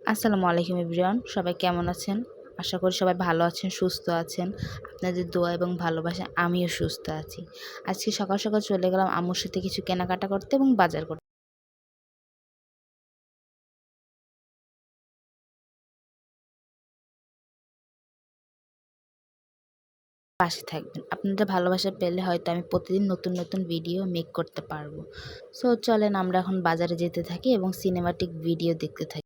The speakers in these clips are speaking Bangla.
আসসালামু আলাইকুম এভরিওয়ান, সবাই কেমন আছেন? আশা করি সবাই ভালো আছেন, সুস্থ আছেন। আপনাদের দোয়া এবং ভালোবাসায় আমিও সুস্থ আছি। আজকে সকাল সকাল চলে গেলাম আম্মুর সাথে কিছু কেনাকাটা করতে এবং বাজার করতে। পাশে থাকবেন। আপনাদের ভালোবাসা পেলে হয়তো আমি প্রতিদিন নতুন নতুন ভিডিও মেক করতে পারবো। সো চলেন আমরা এখন বাজারে যেতে থাকি এবং সিনেমাটিক ভিডিও দেখতে থাকি।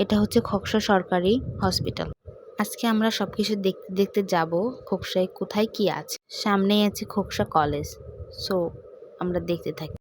এটা হচ্ছে খোকসা সরকারি হসপিটাল। আজকে আমরা সবকিছু দেখতে দেখতে যাব খোকসায় কোথায় কি আছে। সামনেই আছে খোকসা কলেজ। সো আমরা দেখতে থাকি।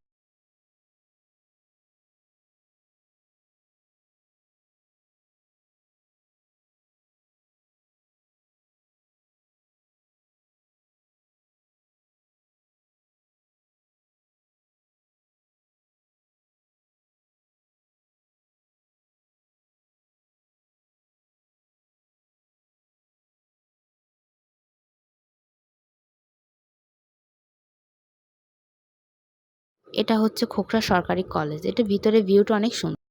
এটা হচ্ছে খোকরা সরকারি কলেজ। এটা ভিতরে ভিউটা অনেক সুন্দর।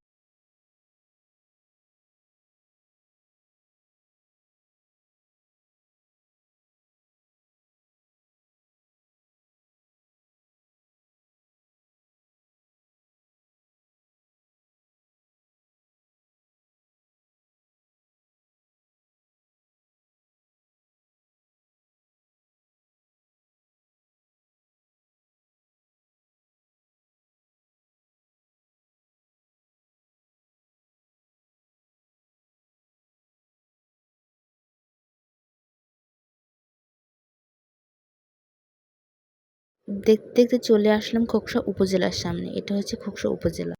দেখতে দেখতে চলে আসলাম খোকসা উপজেলার সামনে। এটা হচ্ছে খোকসা উপজেলা।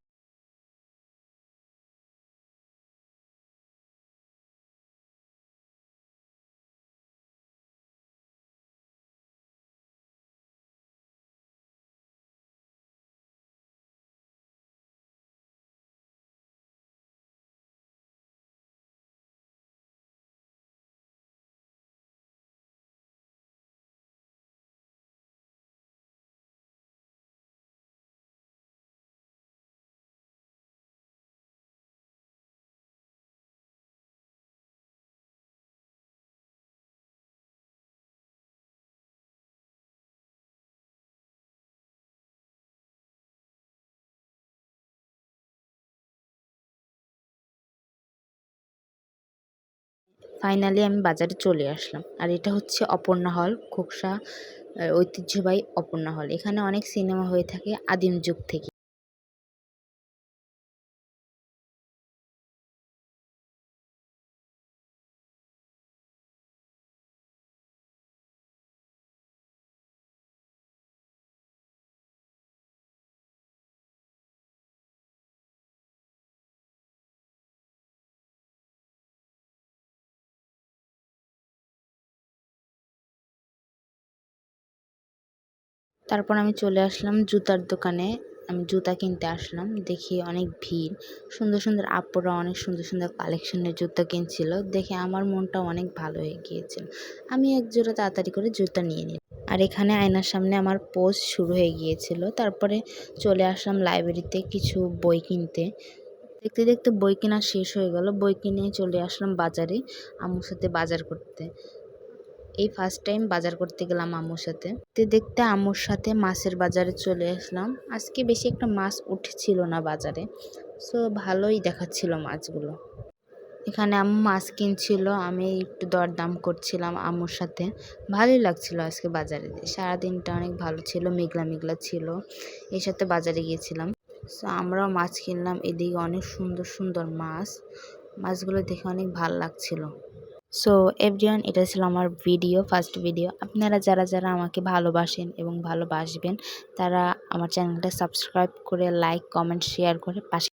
ফাইনালি আমি বাজারে চলে আসলাম। আর এটা হচ্ছে অপর্ণা হল, খোকসা ঐতিহ্যবাহী অপর্ণা হল। এখানে অনেক সিনেমা হয়ে থাকে আদিম যুগ থেকে। তারপর আমি চলে আসলাম জুতার দোকানে। আমি জুতা কিনতে আসলাম। দেখি অনেক ভিড়। সুন্দর সুন্দর আপুরা অনেক সুন্দর সুন্দর কালেকশনের জুতা কিনছিল। দেখে আমার মনটা অনেক ভালো হয়ে গিয়েছিল। আমি এক জোড়া তাড়াতাড়ি করে জুতা নিয়ে নিলাম। আর এখানে আয়নার সামনে আমার পোজ শুরু হয়ে গিয়েছিল। তারপরে চলে আসলাম লাইব্রেরিতে কিছু বই কিনতে। দেখতে দেখতে বই কেনা শেষ হয়ে গেল। বই কিনে চলে আসলাম বাজারে আম্মুর সাথে বাজার করতে। এই ফার্স্ট টাইম বাজার করতে গেলাম আম্মুর সাথে। দেখতে দেখতে আম্মুর সাথে মাছের বাজারে চলে আসলাম। আজকে বেশি একটা মাছ উঠছিল না বাজারে। সো ভালোই দেখাচ্ছিল মাছগুলো। এখানে আম্মু মাছ কিনছিল, আমি একটু দরদাম করছিলাম আম্মুর সাথে। ভালোই লাগছিল আজকে বাজারে। সারাদিনটা অনেক ভালো ছিল, মেঘলা মেঘলা ছিল। এর সাথে বাজারে গিয়েছিলাম। সো আমরাও মাছ কিনলাম। এদিকে অনেক সুন্দর সুন্দর মাছ। মাছগুলো দেখে অনেক ভালো লাগছিল। সো এভরিওয়ান, এটা ছিল আমার ভিডিও, ফার্স্ট ভিডিও। আপনারা যারা যারা আমাকে ভালোবাসেন এবং ভালোবাসবেন তারা আমার চ্যানেলটা সাবস্ক্রাইব করে লাইক কমেন্ট শেয়ার করে পাশে